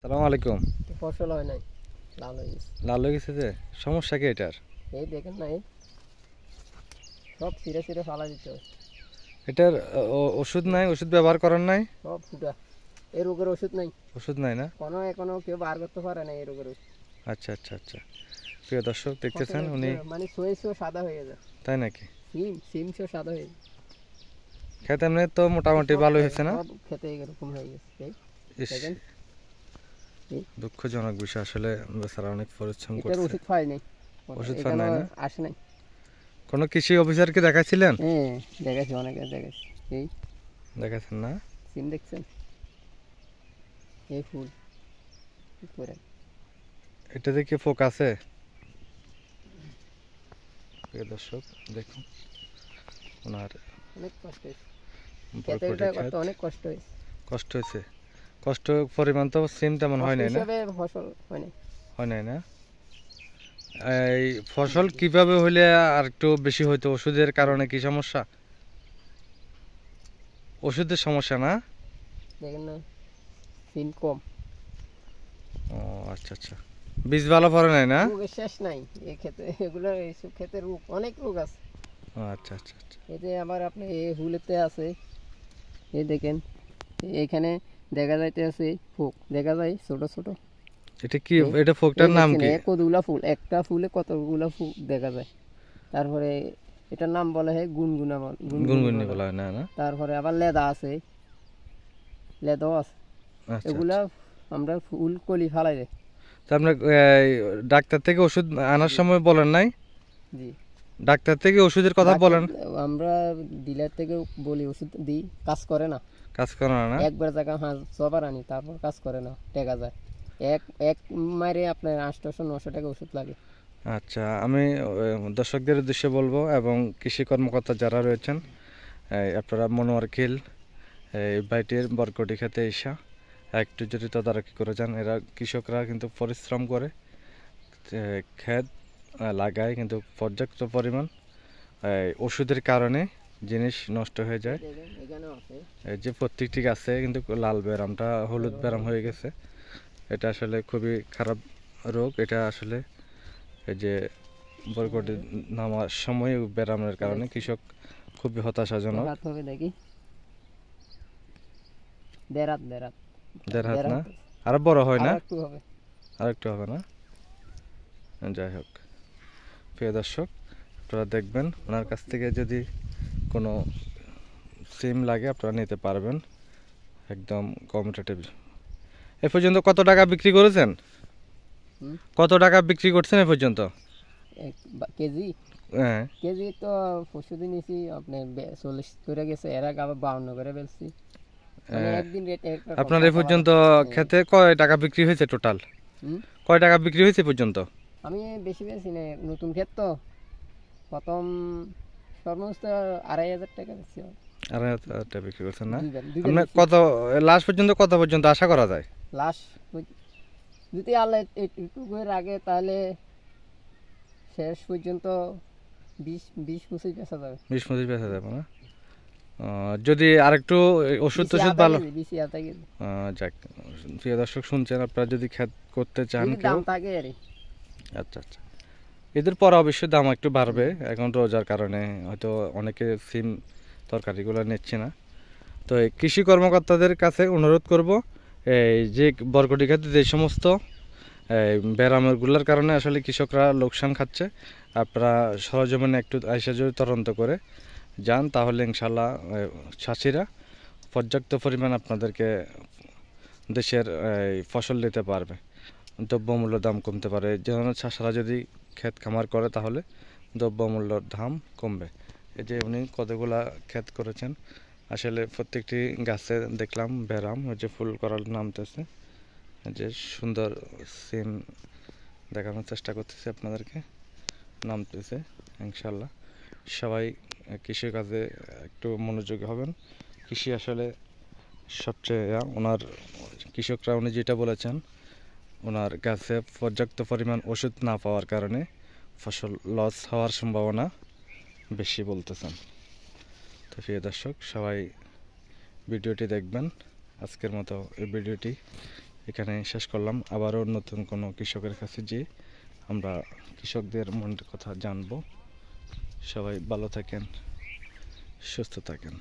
আসসালামু আলাইকুম। ফসল হয় নাই, লাল হয়ে গেছে। লাল হয়ে গেছে যে, সমস্যা কি এটার? এই দেখেন না, এই সব ছিঁড়ে ছিঁড়ে ফালা দিতে হয়। এটার ওষুধ নাই? ওষুধ ব্যবহার করার নাই? সব ফুটা। এই রোগের ওষুধ নাই, ওষুধ নাই না? এখনো কেউ বার করতে পারে না এই রোগের ওষুধ। আচ্ছা আচ্ছা আচ্ছা, প্রিয় দর্শক দেখতেছেন ফসলের উনি। মানে সয়ে সাদা হয়ে যায়। তাই নাকি? সিম সাদা হয়ে যায়। খেতে এমনি তো মোটামুটি ভালো হয়েছে না? সব খেতে এরকম হয়ে গেছে। ইস, দেখেন দুঃখজনক বিষয় আসলে। বেচারা অনেক পরিশ্রম এটার করছে। ওষুধ পাই নাই, ওষুধ পান এখানে নাই না? আসে নাই। কোনো কৃষি অফিসারকে দেখাইছিলেন? হ্যাঁ, দেখাচ্ছি, অনেকে দেখাচ্ছি। এই দেখাচ্ছেন না? সিম দেখছেন, এই ফুল করে। এটাতে কি পোক আছে? প্রিয় দর্শক দেখুন, ওনার অনেক কষ্ট হয়েছে, খেতে বরকটি করতে ক্ষেত। অনেক কষ্ট হয়েছে। কষ্ট হয়েছে। কষ্ট পরিমাণ তো সিম তেমন হয় নাই না? ফসল হয় নাই। হয় নাই না? এই ফসল কিভাবে হইলে আর একটু বেশি হইতো? ওষুধের কারণে কি সমস্যা? ওষুধের সমস্যা না? দেখেন না, সিম কম। ও আচ্ছা আচ্ছা, বীজ ভালো পড়ে নাই না? রোগের শেষ নাই এই ক্ষেতে, এগুলো এইসব ক্ষেতে রোগ, অনেক রোগ আছে। ও আচ্ছা আচ্ছা আচ্ছা। এতে আবার আপনি এই হুলেতে আছে, এই দেখেন এখানে দেখা যাইতে আছে ফুক, দেখা যায় ছোট ছোট। এটা কি? এটা ফোকটার নাম কি? কতগুলা ফুল, একটা ফুলে কতগুলা ফুল দেখা যায়। তারপরে এটার নাম বলা হয় গুনগুনা, গুনগুনি বলা হয় না? না, তারপরে আবার লেদা আছে, লেদাও আছে। আচ্ছা এগুলা আচ্ছা। আমরা ফুল কলি ফালাই দেয়। তা আপনার ডাক্তার থেকে ওষুধ আনার সময় বলেন নাই? জি, ডাক্তার থেকে ওষুধের কথা বলেন? আমরা ডিলার থেকে বলি, ওষুধ দিই, কাজ করে না। কাজ করে না? একবার জায়গা সবার আনি, তারপর কাজ করে না, টেকা যায়। এক এক মারে আপনার 800-900 টাকা ওষুধ লাগে। আচ্ছা, আমি দর্শকদের উদ্দেশ্যে বলবো এবং কৃষি কর্মকর্তা যারা রয়েছেন, আপনারা মনোয়ারখিল এই বাইটির বরকটি খেতে এসা একটু যদি তদারকি করে যান। এরা কৃষকরা কিন্তু পরিশ্রম করে ক্ষেত লাগায়, কিন্তু পর্যাপ্ত পরিমাণ ওষুধের কারণে জিনিস নষ্ট হয়ে যায়। এই যে প্রত্যেকটি গাছে কিন্তু লাল ব্যারামটা, হলুদ ব্যারাম হয়ে গেছে। এটা আসলে খুবই খারাপ রোগ। এটা আসলে এই যে বরকটি নামার সময় ব্যারামের কারণে কৃষক খুবই হতাশাজনক। দেখি দেড় হাত না? আরো বড় হয় না? আর একটু হবে না? যাই হোক, প্রিয় দর্শক, আপনারা দেখবেন ওনার কাছ থেকে যদি কোনো সিম লাগে আপনারা নিতে পারবেন একদম কম রেটে। এ পর্যন্ত কত টাকা বিক্রি করেছেন? কত টাকা বিক্রি করছেন এ পর্যন্ত? কেজি? হ্যাঁ, কেজি তো পরশুদিন নিয়েছি আপনার 40 করে গেছে, এর আগে আবার 52 করে বেচছি। একদিন রেট আপনার এ পর্যন্ত খেতে কয় টাকা বিক্রি হয়েছে টোটাল? কয় টাকা বিক্রি হয়েছে পর্যন্ত? আমি বেশি বেশি না, নতুন ক্ষেত তো, প্রথম সর্বোচ্চ 2500 টাকা বেশি। 2500 টাকা বিক্রি করছেন না? আপনার কত লাস্ট পর্যন্ত, কত পর্যন্ত আশা করা যায়? লাস্ট যদি আল্লাহ একটু আগে, তাহলে শেষ পর্যন্ত 20-25 বেচা যাবে। 20-25 বেচা যাবে না? যদি আরেকটু ওষুধ টষুধ ভালো। যাক, প্রিয় দর্শক শুনছেন, আপনারা যদি খেত করতে চান কেউ, আচ্ছা আচ্ছা, এদের পরে অবশ্যই দাম একটু বাড়বে। এখন রোজার কারণে হয়তো অনেকে সিম তরকারিগুলো নিচ্ছে না। তো এই কৃষি কর্মকর্তাদের কাছে অনুরোধ করব, এই যে বরকটি ক্ষেত্রে যে সমস্ত ব্যারামগুলোর কারণে আসলে কৃষকরা লোকসান খাচ্ছে, আপনারা সরজমিনে একটু আইসা যদি তদন্ত করে যান, তাহলে ইনশাল্লাহ চাষিরা পর্যাপ্ত পরিমাণ আপনাদেরকে দেশের ফসল দিতে পারবে। দ্রব্যমূল্য দাম কমতে পারে। যেন চাষারা যদি ক্ষেত খামার করে তাহলে দ্রব্যমূল্যর দাম কমবে। এই যে উনি কতগুলা ক্ষেত করেছেন, আসলে প্রত্যেকটি গাছে দেখলাম ব্যারাম, ওই যে ফুল করার নামতেছে। যে সুন্দর সিম দেখানোর চেষ্টা করতেছে আপনাদেরকে, নামতেছে। ইনশাল্লাহ সবাই কৃষিকাজে একটু মনোযোগী হবেন। কৃষি আসলে সবচেয়ে ওনার কৃষকরা উনি যেটা বলেছেন, ওনার গাছে পর্যাপ্ত পরিমাণ ওষুধ না পাওয়ার কারণে ফসল লস হওয়ার সম্ভাবনা বেশি বলতেছেন। তো প্রিয় দর্শক, সবাই ভিডিওটি দেখবেন। আজকের মতো এই ভিডিওটি এখানে শেষ করলাম। আবারও নতুন কোনো কৃষকের কাছে যেয়ে আমরা কৃষকদের মনের কথা জানবো। সবাই ভালো থাকেন, সুস্থ থাকেন।